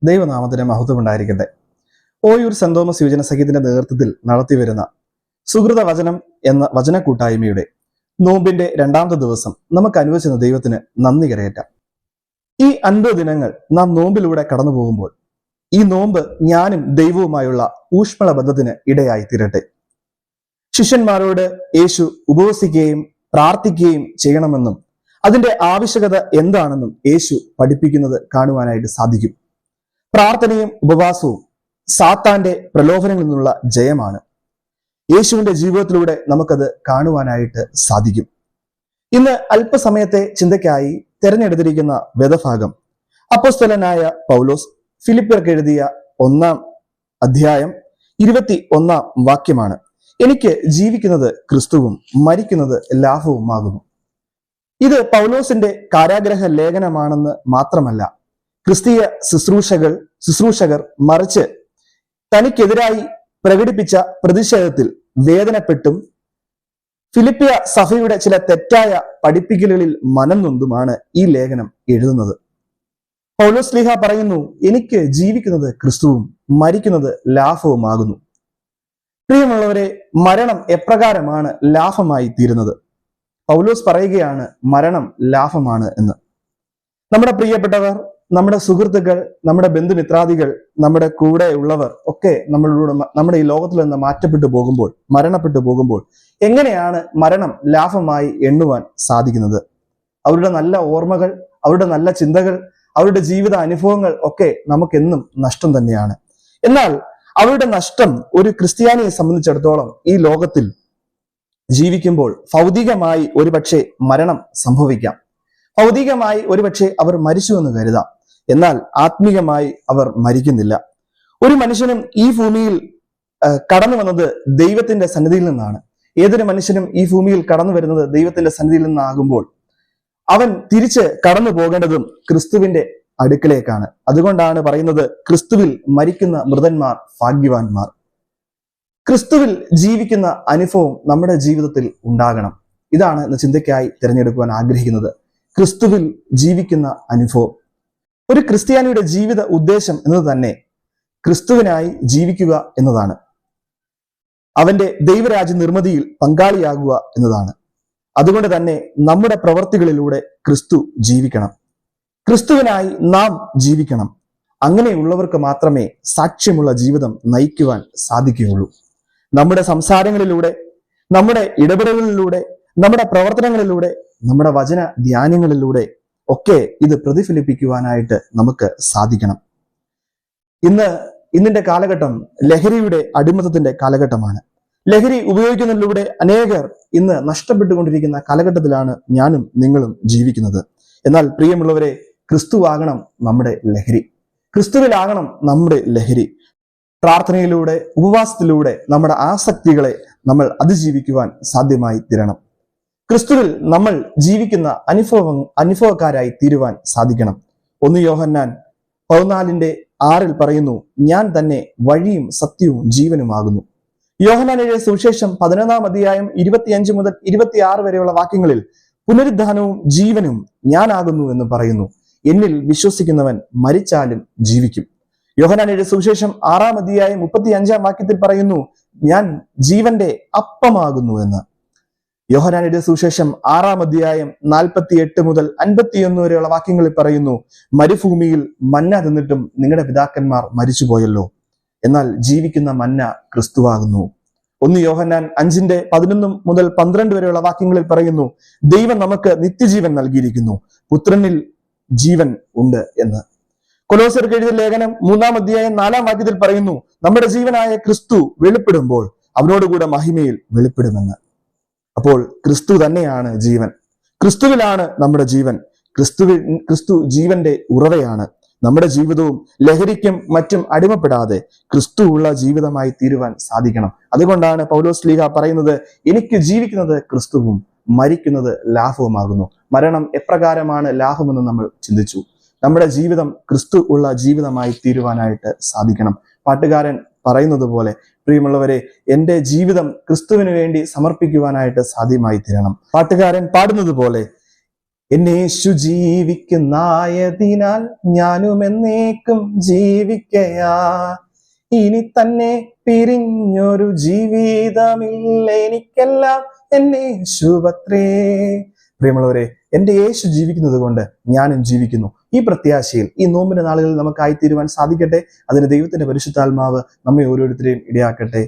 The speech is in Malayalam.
ദൈവനാമത്തിന് മഹത്വം ഉണ്ടായിരിക്കട്ടെ. ഓയൂർ സെന്റ് തോമസ് യുവജന സഖ്യത്തിന്റെ നേതൃത്വത്തിൽ നടത്തിവരുന്ന സുഹൃത വചനം എന്ന വചന കൂട്ടായ്മയുടെ നോമ്പിന്റെ 2ാമത്തെ ദിവസം നമുക്ക് അനുവദിച്ച ദൈവത്തിന് നന്ദി കരയേറ്റാം. ഈ 50 ദിനങ്ങൾ നാം നോമ്പിലൂടെ കടന്നു പോകുമ്പോൾ ഈ നോമ്പ് ഞാനും ദൈവവുമായുള്ള ഊഷ്മള ബന്ധത്തിന് ഇടയായി തീരട്ടെ. ശിഷ്യന്മാരോട് യേശു ഉപവസിക്കുകയും പ്രാർത്ഥിക്കുകയും ചെയ്യണമെന്നും അതിന്റെ ആവശ്യകത എന്താണെന്നും യേശു പഠിപ്പിക്കുന്നത് കാണുവാനായിട്ട് സാധിക്കും. പ്രാർത്ഥനയും ഉപവാസവും സാത്താന്റെ പ്രലോഭനങ്ങളിൽ നിന്നുള്ള ജയമാണ്. യേശുവിന്റെ ജീവിതത്തിലൂടെ നമുക്കത് കാണുവാനായിട്ട് സാധിക്കും. ഇന്ന് അല്പസമയത്തെ ചിന്തയ്ക്കായി തിരഞ്ഞെടുത്തിരിക്കുന്ന വേദഭാഗം അപ്പോസ്തലനായ പൗലോസ് ഫിലിപ്പിയർക്ക് എഴുതിയ 1-ാം അധ്യായം 21-ാം വാക്യമാണ്. എനിക്ക് ജീവിക്കുന്നത് ക്രിസ്തുവും മരിക്കുന്നത് ലാഭവുമാകുന്നു. ഇത് പൗലോസിന്റെ കാരാഗ്രഹ ലേഖനമാണെന്ന് മാത്രമല്ല, ക്രിസ്തീയ ശുശ്രൂഷകർ മറിച്ച് തനിക്കെതിരായി പ്രകടിപ്പിച്ച പ്രതിഷേധത്തിൽ വേദനപ്പെട്ടും ഫിലിപ്പിയ സഭയുടെ ചില തെറ്റായ പഠിപ്പിക്കലുകളിൽ മനം നൊന്തുമാണ് ഈ ലേഖനം എഴുതുന്നത്. പൗലോസ് ശ്ലീഹ പറയുന്നു, എനിക്ക് ജീവിക്കുന്നത് ക്രിസ്തുവും മരിക്കുന്നത് ലാഭവുമാകുന്നു. പ്രിയമുള്ളവരെ, മരണം എപ്രകാരമാണ് ലാഭമായി തീരുന്നത്? പൗലോസ് പറയുകയാണ് മരണം ലാഭമാണ് എന്ന്. നമ്മുടെ പ്രിയപ്പെട്ടവർ, നമ്മുടെ സുഹൃത്തുക്കൾ, നമ്മുടെ ബന്ധുമിത്രാദികൾ, നമ്മുടെ കൂടെ ഉള്ളവർ ഒക്കെ നമ്മുടെ ഈ ലോകത്തിൽ നിന്ന് മാറ്റപ്പെട്ടു പോകുമ്പോൾ, മരണപ്പെട്ടു പോകുമ്പോൾ എങ്ങനെയാണ് മരണം ലാഭമായി എണ്ണുവാൻ സാധിക്കുന്നത്? അവരുടെ നല്ല ഓർമ്മകൾ, അവരുടെ നല്ല ചിന്തകൾ, അവരുടെ ജീവിത അനുഭവങ്ങൾ ഒക്കെ നമുക്കെന്നും നഷ്ടം തന്നെയാണ്. എന്നാൽ അവരുടെ നഷ്ടം ഒരു ക്രിസ്ത്യാനിയെ സംബന്ധിച്ചിടത്തോളം ഈ ലോകത്തിൽ ജീവിക്കുമ്പോൾ ഭൗതികമായി ഒരുപക്ഷെ മരണം സംഭവിക്കാം. ഭൗതികമായി ഒരുപക്ഷെ അവർ മരിച്ചു എന്ന് കരുതാം. എന്നാൽ ആത്മീയമായി അവർ മരിക്കുന്നില്ല. ഒരു മനുഷ്യനും ഈ ഭൂമിയിൽ കടന്നു വന്നത് ദൈവത്തിന്റെ സന്നിധിയിൽ നിന്നാണ്. ഏതൊരു മനുഷ്യനും ഈ ഭൂമിയിൽ കടന്നു വരുന്നത് ദൈവത്തിന്റെ സന്നിധിയിൽ നിന്നാകുമ്പോൾ അവൻ തിരിച്ച് കടന്നു പോകേണ്ടതും ക്രിസ്തുവിന്റെ അടുക്കലേക്കാണ്. അതുകൊണ്ടാണ് പറയുന്നത്, ക്രിസ്തുവിൽ മരിക്കുന്ന മൃതന്മാർ ഭാഗ്യവാന്മാർ. ക്രിസ്തുവിൽ ജീവിക്കുന്ന അനുഭവം നമ്മുടെ ജീവിതത്തിൽ ഉണ്ടാകണം. ഇതാണ് ഇന്ന് ചിന്തയ്ക്കായി തിരഞ്ഞെടുക്കുവാൻ ആഗ്രഹിക്കുന്നത്. ക്രിസ്തുവിൽ ജീവിക്കുന്ന അനുഭവം. ഒരു ക്രിസ്ത്യാനിയുടെ ജീവിത ഉദ്ദേശം എന്നത് തന്നെ ക്രിസ്തുവിനായി ജീവിക്കുക എന്നതാണ്. അവന്റെ ദൈവരാജ്യ നിർമ്മിതിയിൽ പങ്കാളിയാകുക എന്നതാണ്. അതുകൊണ്ട് തന്നെ നമ്മുടെ പ്രവർത്തികളിലൂടെ ക്രിസ്തു ജീവിക്കണം. ക്രിസ്തുവിനായി നാം ജീവിക്കണം. അങ്ങനെയുള്ളവർക്ക് മാത്രമേ സാക്ഷ്യമുള്ള ജീവിതം നയിക്കുവാൻ സാധിക്കുകയുള്ളൂ. നമ്മുടെ സംസാരങ്ങളിലൂടെ, നമ്മുടെ ഇടപെടലുകളിലൂടെ, നമ്മുടെ പ്രവർത്തനങ്ങളിലൂടെ, നമ്മുടെ വചന ധ്യാനങ്ങളിലൂടെ ഒക്കെ ഇത് പ്രതിഫലിപ്പിക്കുവാനായിട്ട് നമുക്ക് സാധിക്കണം. ഇന്നിന്റെ കാലഘട്ടം ലഹരിയുടെ അടിമത്തത്തിന്റെ കാലഘട്ടമാണ്. ലഹരി ഉപയോഗിക്കുന്നതിലൂടെ അനേകർ ഇന്ന് നഷ്ടപ്പെട്ടുകൊണ്ടിരിക്കുന്ന കാലഘട്ടത്തിലാണ് ഞാനും നിങ്ങളും ജീവിക്കുന്നത്. എന്നാൽ പ്രിയമുള്ളവരെ, ക്രിസ്തുവാകണം നമ്മുടെ ലഹരി. ക്രിസ്തുവിലാകണം നമ്മുടെ ലഹരി. പ്രാർത്ഥനയിലൂടെ, ഉപവാസത്തിലൂടെ നമ്മുടെ ആസക്തികളെ നമ്മൾ അതിജീവിക്കുവാൻ സാധ്യമായി തീരണം. ക്രിസ്തുവിൽ നമ്മൾ ജീവിക്കുന്ന അനുഭവക്കാരായി തീരുവാൻ സാധിക്കണം. 1 യോഹന്നാൻ 14:6 പറയുന്നു, ഞാൻ തന്നെ വഴിയും സത്യവും ജീവനുമാകുന്നു. യോഹന്നാൻ എഴുതിയ സുവിശേഷം 11-ാം അധ്യായം 25 മുതൽ 26 വരെയുള്ള വാക്യങ്ങളിൽ പുനരുദ്ധാനവും ജീവനും ഞാനാകുന്നു എന്ന് പറയുന്നു. എന്നിൽ വിശ്വസിക്കുന്നവൻ മരിച്ചാലും ജീവിക്കും. യോഹന്നാൻ എഴുതിയ സുവിശേഷം 6-ാം അധ്യായം 35-ാം വാക്യത്തിൽ പറയുന്നു, ഞാൻ ജീവന്റെ അപ്പമാകുന്നു എന്ന്. യോഹന്നാൻ എഴുതിയ സുവിശേഷം 6-ാം അധ്യായം 48 മുതൽ 51 വരെയുള്ള വാക്യങ്ങളിൽ പറയുന്നു, മരുഭൂമിയിൽ മന്ന തിന്നിട്ടും നിങ്ങളുടെ പിതാക്കന്മാർ മരിച്ചുപോയല്ലോ, എന്നാൽ ജീവിക്കുന്ന മന്ന ക്രിസ്തുവാകുന്നു. 1 യോഹന്നാൻ 5:11 മുതൽ 12 വരെയുള്ള വാക്യങ്ങളിൽ പറയുന്നു, ദൈവം നമുക്ക് നിത്യജീവൻ നൽകിയിരിക്കുന്നു, പുത്രനിൽ ജീവൻ ഉണ്ട് എന്ന്. കൊലോസ്യർക്ക് എഴുതിയ ലേഖനം 3-ാം അധ്യായം 4-ാം വാക്യത്തിൽ പറയുന്നു, നമ്മുടെ ജീവനായ ക്രിസ്തു വെളിപ്പെടുമ്പോൾ അവനോടുകൂടെ മഹിമയിൽ വെളിപ്പെടുമെന്ന്. അപ്പോൾ ക്രിസ്തു തന്നെയാണ് ജീവൻ. ക്രിസ്തുവിലാണ് നമ്മുടെ ജീവൻ. ക്രിസ്തു ജീവന്റെ ഉറവയാണ്. നമ്മുടെ ജീവിതവും ലഹരിക്കും മറ്റും അടിമപ്പെടാതെ ക്രിസ്തു ഉള്ള ജീവിതമായി തീരുവാൻ സാധിക്കണം. അതുകൊണ്ടാണ് പൗലോസ് ശ്ലീഹ പറയുന്നത്, എനിക്ക് ജീവിക്കുന്നത് ക്രിസ്തുവും മരിക്കുന്നത് ലാഭവുമാകുന്നു. മരണം എപ്രകാരമാണ് ലാഭമെന്ന് നമ്മൾ ചിന്തിച്ചു. നമ്മുടെ ജീവിതം ക്രിസ്തു ഉള്ള ജീവിതമായി തീരുവാനായിട്ട് സാധിക്കണം. പാട്ടുകാരൻ പറയുന്നത് പോലെ, പ്രിയമുള്ളവരെ, എൻ്റെ ജീവിതം ക്രിസ്തുവിന് വേണ്ടി സമർപ്പിക്കുവാനായിട്ട് സാധ്യമായി തീരണം. പാട്ടുകാരൻ പാടുന്നത് പോലെ, എന്നെ യേശു ജീവിക്കുന്നായതിനാൽ ഞാനും എന്നേക്കും ജീവിക്കയാ. ഇനി തന്നെ പിരിഞ്ഞൊരു ജീവിതമില്ല, എനിക്കെല്ലാം എന്നെ യേശുവത്രേ. പ്രിയമുള്ളവരെ, എന്റെ യേശു ജീവിക്കുന്നത് കൊണ്ട് ഞാനും ജീവിക്കുന്നു. ഈ പ്രത്യാശയിൽ ഈ നോമ്പിന്റെ നാളുകളിൽ നമുക്കായിത്തീരുവാൻ സാധിക്കട്ടെ. അതിന് ദൈവത്തിന്റെ പരിശുദ്ധാത്മാവ് നമ്മെ ഓരോരുത്തരെയും ഇടയാക്കട്ടെ.